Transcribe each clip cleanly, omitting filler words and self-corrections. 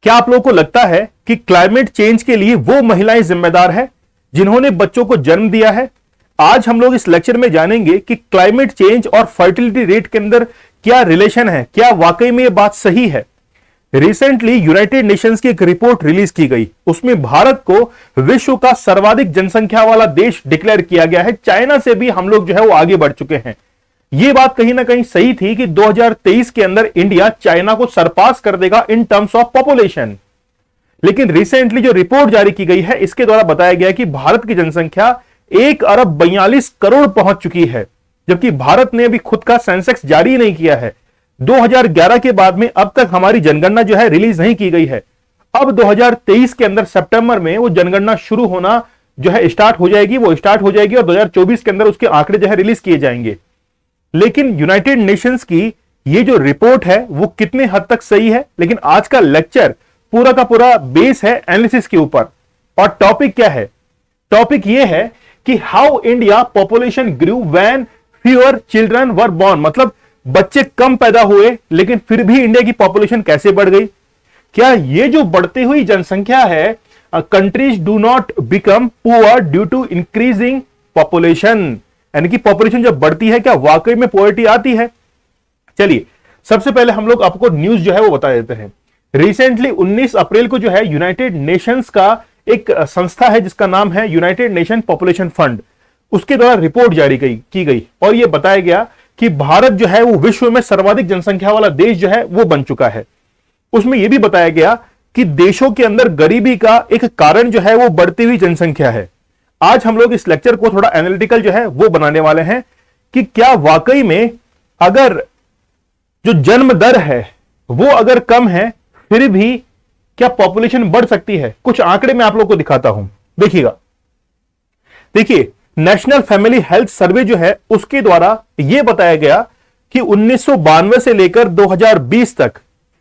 क्या आप लोगों को लगता है कि क्लाइमेट चेंज के लिए वो महिलाएं जिम्मेदार है जिन्होंने बच्चों को जन्म दिया है? आज हम लोग इस लेक्चर में जानेंगे कि क्लाइमेट चेंज और फर्टिलिटी रेट के अंदर क्या रिलेशन है, क्या वाकई में यह बात सही है। रिसेंटली यूनाइटेड नेशंस की एक रिपोर्ट रिलीज की गई, उसमें भारत को विश्व का सर्वाधिक जनसंख्या वाला देश डिक्लेयर किया गया है। चाइना से भी हम लोग जो है वो आगे बढ़ चुके हैं। यह बात कहीं ना कहीं सही थी कि 2023 के अंदर इंडिया चाइना को सरपास कर देगा इन टर्म्स ऑफ पॉपुलेशन। लेकिन रिसेंटली जो रिपोर्ट जारी की गई है, इसके द्वारा बताया गया कि भारत की जनसंख्या 1 अरब 42 करोड़ पहुंच चुकी है, जबकि भारत ने अभी खुद का सेंसेक्स जारी नहीं किया है। 2011 के बाद में अब तक हमारी जनगणना जो है रिलीज नहीं की गई है। अब 2023 के अंदर सितंबर में वो जनगणना शुरू होना जो है स्टार्ट हो जाएगी, वो स्टार्ट हो जाएगी और 2024 के अंदर उसके आंकड़े जो है रिलीज किए जाएंगे। लेकिन यूनाइटेड नेशंस की ये जो रिपोर्ट है वो कितने हद तक सही है, लेकिन आज का लेक्चर पूरा का पूरा बेस है एनालिसिस के ऊपर। और टॉपिक क्या है? टॉपिक ये है कि how India population grew when fewer children were born, मतलब बच्चे कम पैदा हुए लेकिन फिर भी इंडिया की पॉपुलेशन कैसे बढ़ गई। क्या ये जो बढ़ती हुई जनसंख्या है, countries do not become poor due to increasing population, यानी कि पॉपुलेशन जब बढ़ती है क्या वाकई में पॉवर्टी आती है? चलिए सबसे पहले हम लोग आपको न्यूज जो है वो बता देते हैं। रिसेंटली 19 अप्रैल को जो है यूनाइटेड नेशंस का एक संस्था है जिसका नाम है यूनाइटेड नेशन पॉपुलेशन फंड, उसके द्वारा रिपोर्ट जारी की गई और यह बताया गया कि भारत जो है वो विश्व में सर्वाधिक जनसंख्या वाला देश जो है वो बन चुका है। उसमें यह भी बताया गया कि देशों के अंदर गरीबी का एक कारण जो है वो बढ़ती हुई जनसंख्या है। आज हम लोग इस लेक्चर को थोड़ा एनालिटिकल जो है वो बनाने वाले हैं कि क्या वाकई में अगर जो जन्म दर है वो अगर कम है फिर भी क्या पॉपुलेशन बढ़ सकती है। कुछ आंकड़े मैं आप लोग को दिखाता हूं, देखिएगा। देखिए नेशनल फैमिली हेल्थ सर्वे जो है उसके द्वारा यह बताया गया कि 1992 से लेकर 2020 तक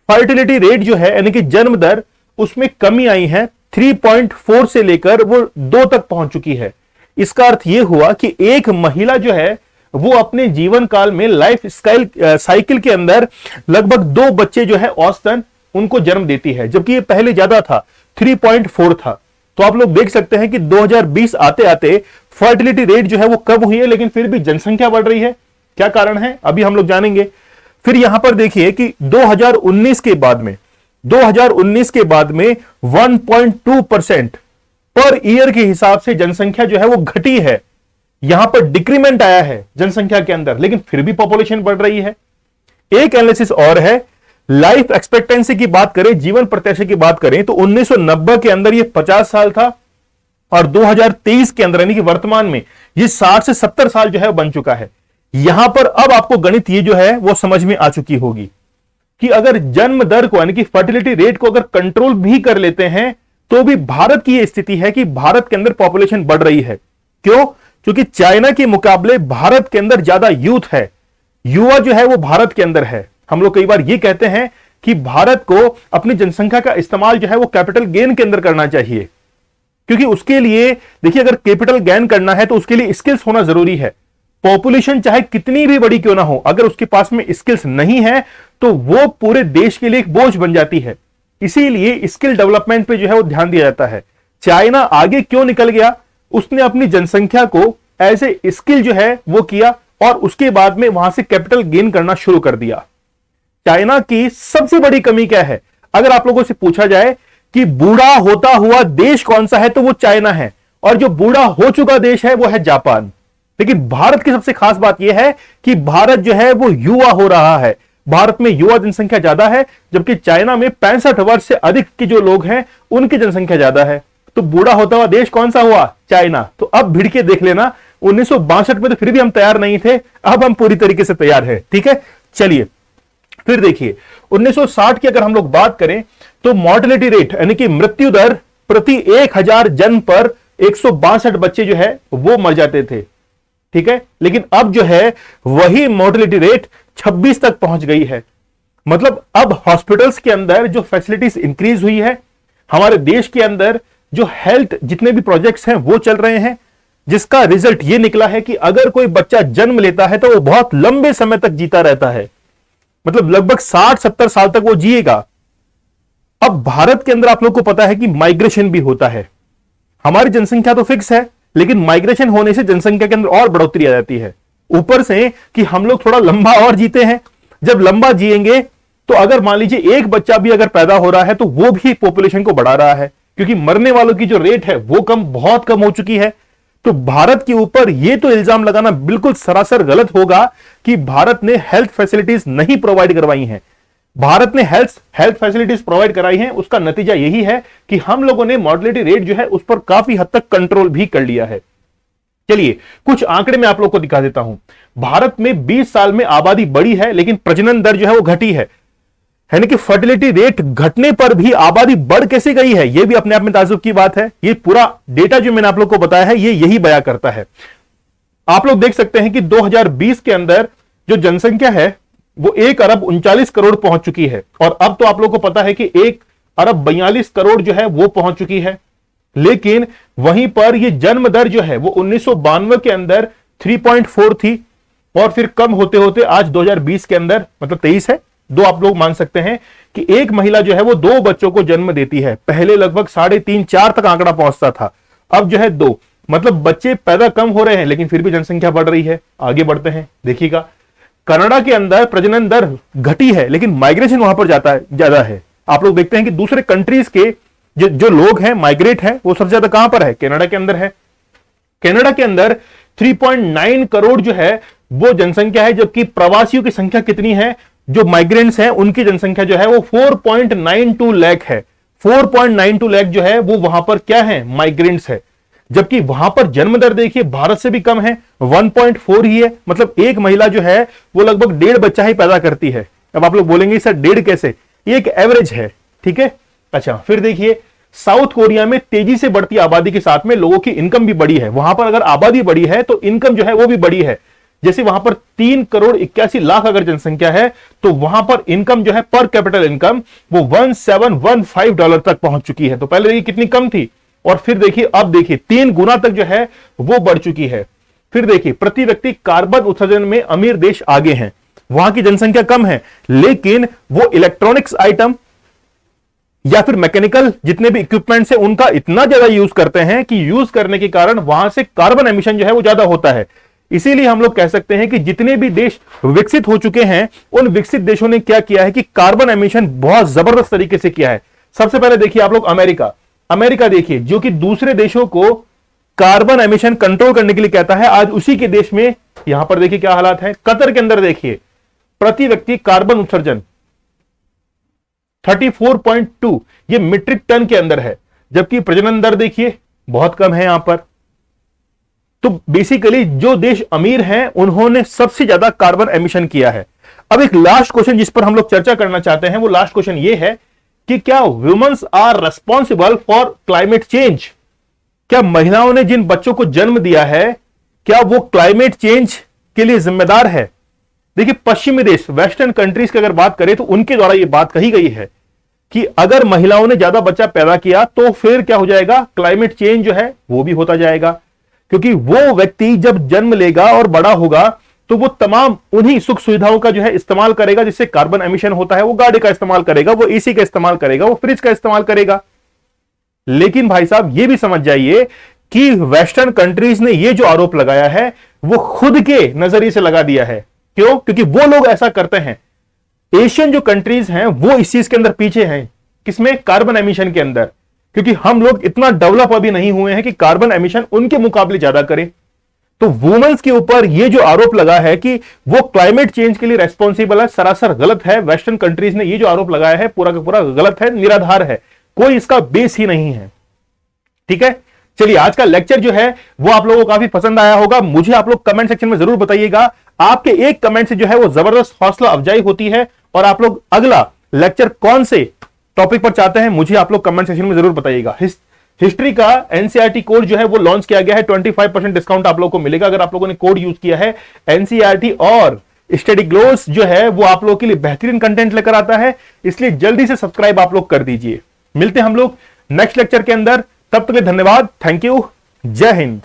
फर्टिलिटी रेट जो है यानी कि जन्म दर उसमें कमी आई है। 3.4 से लेकर वो 2 तक पहुंच चुकी है। इसका अर्थ यह हुआ कि एक महिला जो है वो अपने जीवन काल में लाइफ साइकिल के अंदर लगभग 2 बच्चे जो है औसतन उनको जन्म देती है, जबकि ये पहले ज्यादा था, 3.4 था। तो आप लोग देख सकते हैं कि 2020 आते आते फर्टिलिटी रेट जो है वो कम हुई है, लेकिन फिर भी जनसंख्या बढ़ रही है। क्या कारण है अभी हम लोग जानेंगे। फिर यहां पर देखिए कि 2019 के बाद में 1.2% पर ईयर के हिसाब से जनसंख्या जो है वो घटी है। यहां पर डिक्रीमेंट आया है जनसंख्या के अंदर, लेकिन फिर भी पॉपुलेशन बढ़ रही है। एक एनालिसिस और है, लाइफ एक्सपेक्टेंसी की बात करें, जीवन प्रत्याशा की बात करें तो 1990 के अंदर ये 50 साल था और 2023 के अंदर यानी कि वर्तमान में ये 60 से 70 साल जो है बन चुका है। यहां पर अब आपको गणित ये जो है वो समझ में आ चुकी होगी कि अगर जन्म दर को यानी कि फर्टिलिटी रेट को अगर कंट्रोल भी कर लेते हैं तो भी भारत की यह स्थिति है कि भारत के अंदर पॉपुलेशन बढ़ रही है। क्यों? क्योंकि चाइना के मुकाबले भारत के अंदर ज्यादा यूथ है, युवा जो है वो भारत के अंदर है। हम लोग कई बार ये कहते हैं कि भारत को अपनी जनसंख्या का इस्तेमाल जो है वो कैपिटल गेन के अंदर करना चाहिए, क्योंकि उसके लिए देखिए अगर कैपिटल गेन करना है तो उसके लिए स्किल्स होना जरूरी है। पॉपुलेशन चाहे कितनी भी बड़ी क्यों ना हो, अगर उसके पास में स्किल्स नहीं है तो वो पूरे देश के लिए एक बोझ बन जाती है। इसीलिए स्किल डेवलपमेंट पे जो है वो ध्यान दिया जाता है। चाइना आगे क्यों निकल गया? उसने अपनी जनसंख्या को एज ए स्किल जो है वो किया और उसके बाद में वहां से कैपिटल गेन करना शुरू कर दिया। चाइना की सबसे बड़ी कमी क्या है? अगर आप लोगों से पूछा जाए कि बूढ़ा होता हुआ देश कौन सा है तो वो चाइना है, और जो बूढ़ा हो चुका देश है वो है जापान। लेकिन भारत की सबसे खास बात यह है कि भारत जो है वो युवा हो रहा है। भारत में युवा जनसंख्या ज्यादा है, जबकि चाइना में 65 वर्ष से अधिक के जो लोग हैं उनकी जनसंख्या ज्यादा है। तो बूढ़ा होता हुआ देश कौन सा हुआ? चाइना। तो अब भिड़ के देख लेना, 1962 में तो फिर भी हम तैयार नहीं थे, अब हम पूरी तरीके से तैयार हैं। ठीक है, चलिए फिर देखिए 1960 की अगर हम लोग बात करें तो मॉर्टेलिटी रेट यानी कि मृत्यु दर प्रति 1000 जन्म पर 162 बच्चे जो है वो मर जाते थे। ठीक है, लेकिन अब जो है वही मॉर्टेलिटी रेट 26 तक पहुंच गई है। मतलब अब हॉस्पिटल्स के अंदर जो फैसिलिटीज इंक्रीज हुई है, हमारे देश के अंदर जो हेल्थ जितने भी प्रोजेक्ट्स हैं वो चल रहे हैं, जिसका रिजल्ट ये निकला है कि अगर कोई बच्चा जन्म लेता है तो वो बहुत लंबे समय तक जीता रहता है। मतलब लगभग 60-70 साल तक वो जिएगा। अब भारत के अंदर आप लोग को पता है कि माइग्रेशन भी होता है। हमारी जनसंख्या तो फिक्स है, लेकिन माइग्रेशन होने से जनसंख्या के अंदर और बढ़ोतरी आ जाती है। ऊपर से कि हम लोग थोड़ा लंबा और जीते हैं, जब लंबा जिएंगे तो अगर मान लीजिए एक बच्चा भी अगर पैदा हो रहा है तो वो भी पॉपुलेशन को बढ़ा रहा है, क्योंकि मरने वालों की जो रेट है वो बहुत कम हो चुकी है। तो भारत के ऊपर ये तो इल्जाम लगाना बिल्कुल सरासर गलत होगा कि भारत ने हेल्थ फैसिलिटीज नहीं प्रोवाइड करवाई हैं। भारत ने हेल्थ फैसिलिटीज प्रोवाइड कराई हैं, उसका नतीजा यही है कि हम लोगों ने मॉर्टेलिटी रेट जो है उस पर काफी हद तक कंट्रोल भी कर लिया है। चलिए कुछ आंकड़े मैं आप लोग को दिखा देता हूं। भारत में 20 साल में आबादी बढ़ी है, लेकिन प्रजनन दर जो है वो घटी है, यानी कि फर्टिलिटी रेट घटने पर भी आबादी बढ़ कैसे गई है, यह भी अपने आप में ताज्जुब की बात है। ये पूरा डेटा जो मैंने आप लोग को बताया है ये यही बयां करता है। आप लोग देख सकते हैं कि 2020 के अंदर जो जनसंख्या है वो 1 अरब 39 करोड़ पहुंच चुकी है, और अब तो आप लोग को पता है कि 1 अरब 42 करोड़ जो है वो पहुंच चुकी है। लेकिन वहीं पर ये जन्म दर जो है वो 1992 के अंदर 3.4 थी, और फिर कम होते होते आज 2020 के अंदर, मतलब 23 है, दो आप लोग मान सकते हैं कि एक महिला जो है वो 2 बच्चों को जन्म देती है। पहले लगभग 3.5 4 तक आंकड़ा पहुंचता था, अब जो है 2, मतलब बच्चे पैदा कम हो रहे हैं लेकिन फिर भी जनसंख्या बढ़ रही है। आगे बढ़ते हैं, देखिएगा कनाडा के अंदर प्रजनन दर घटी है लेकिन माइग्रेशन वहां पर जाता है, ज्यादा है। आप लोग देखते हैं कि दूसरे कंट्रीज के जो लोग हैं माइग्रेट है वो सबसे ज्यादा कहां पर है, कनाडा के अंदर है। कनाडा के अंदर 3.9 करोड़ जो है वो जनसंख्या है, जबकि प्रवासियों की संख्या कितनी है, जो माइग्रेंट्स हैं उनकी जनसंख्या जो है वो 4.92 लाख है। 4.92 लाख जो है वो वहां पर क्या है, माइग्रेंट्स है। जबकि वहां पर जन्म दर देखिए भारत से भी कम है, 1.4 ही है। मतलब एक महिला जो है वो लगभग 1.5 बच्चा ही पैदा करती है। अब आप लोग बोलेंगे सर 1.5 कैसे, ये एक एवरेज है, ठीक है। अच्छा फिर देखिए साउथ कोरिया में तेजी से बढ़ती आबादी के साथ में लोगों की इनकम भी बढ़ी है। वहां पर अगर आबादी बढ़ी है तो इनकम जो है वो भी बढ़ी है। जैसे वहां पर 3 करोड़ 81 लाख अगर जनसंख्या है तो वहां पर इनकम जो है पर कैपिटल इनकम वो $1715 तक पहुंच चुकी है। तो पहले देखिए कितनी कम थी, और फिर देखिए अब देखिए 3 गुना तक जो है वो बढ़ चुकी है। फिर देखिए प्रति व्यक्ति कार्बन उत्सर्जन में अमीर देश आगे हैं, वहां की जनसंख्या कम है लेकिन वो इलेक्ट्रॉनिक्स आइटम या फिर मैकेनिकल जितने भी इक्विपमेंट्स है उनका इतना ज्यादा यूज करते हैं कि यूज करने के कारण वहां से कार्बन एमिशन जो है वो ज्यादा होता है। इसीलिए हम लोग कह सकते हैं कि जितने भी देश विकसित हो चुके हैं उन विकसित देशों ने क्या किया है कि कार्बन एमिशन बहुत जबरदस्त तरीके से किया है। सबसे पहले देखिए आप लोग अमेरिका देखिए, जो कि दूसरे देशों को कार्बन एमिशन कंट्रोल करने के लिए कहता है, आज उसी के देश में यहां पर देखिए क्या हालात है। कतर के अंदर देखिए प्रति व्यक्ति कार्बन उत्सर्जन 34.2 ये मीट्रिक टन के अंदर है, जबकि प्रजनन दर देखिए बहुत कम है यहां पर। तो बेसिकली जो देश अमीर हैं उन्होंने सबसे ज्यादा कार्बन एमिशन किया है। अब एक लास्ट क्वेश्चन जिस पर हम लोग चर्चा करना चाहते हैं वो लास्ट क्वेश्चन ये है कि क्या womens are responsible for climate change, क्या महिलाओं ने जिन बच्चों को जन्म दिया है क्या वो क्लाइमेट चेंज के लिए जिम्मेदार है। देखिए पश्चिमी देश वेस्टर्न कंट्रीज की अगर बात करें तो उनके द्वारा यह बात कही गई है कि अगर महिलाओं ने ज्यादा बच्चा पैदा किया तो फिर क्या हो जाएगा, क्लाइमेट चेंज जो है वो भी होता जाएगा, क्योंकि वो व्यक्ति जब जन्म लेगा और बड़ा होगा तो वो तमाम उन्हीं सुख सुविधाओं का जो है इस्तेमाल करेगा जिससे कार्बन एमिशन होता है। वो गाड़ी का इस्तेमाल करेगा, वो एसी का इस्तेमाल करेगा, वो फ्रिज का इस्तेमाल करेगा। लेकिन भाई साहब ये भी समझ जाइए कि वेस्टर्न कंट्रीज ने ये जो आरोप लगाया है वो खुद के नजरिए से लगा दिया है। क्यों? क्योंकि वो लोग ऐसा करते हैं। एशियन जो कंट्रीज हैं वो इस चीज के अंदर पीछे हैं, किसमें, कार्बन एमिशन के अंदर, क्योंकि हम लोग इतना डेवलप अभी नहीं हुए हैं कि कार्बन एमिशन उनके मुकाबले ज्यादा करें। तो वुमेन्स के ऊपर ये जो आरोप लगा है कि वो क्लाइमेट चेंज के लिए रेस्पॉन्सिबल है, सरासर गलत है। वेस्टर्न कंट्रीज ने ये जो आरोप लगाया है पूरा का पूरा गलत है, निराधार है, कोई इसका बेस ही नहीं है। ठीक है, चलिए आज का लेक्चर जो है वो आप लोगों को काफी पसंद आया होगा। मुझे आप लोग कमेंट सेक्शन में जरूर बताइएगा, आपके एक कमेंट से जो है वो जबरदस्त हौसला अफजाई होती है। और आप लोग अगला लेक्चर कौन से टॉपिक पर चाहते हैं मुझे आप लोग कमेंट सेक्शन में जरूर बताइएगा। हिस्ट्री का एनसीईआरटी कोड जो है वो लॉन्च किया गया है, 25% डिस्काउंट आप लोगों को मिलेगा अगर आप लोगों ने कोड यूज किया है। एनसीईआरटी और स्टडी ग्लोस जो है वो आप लोगों के लिए बेहतरीन कंटेंट लेकर आता है, इसलिए जल्दी से सब्सक्राइब आप लोग कर दीजिए। मिलते हैं हम लोग नेक्स्ट लेक्चर के अंदर, तब तक के धन्यवाद, थैंक यू, जय हिंद।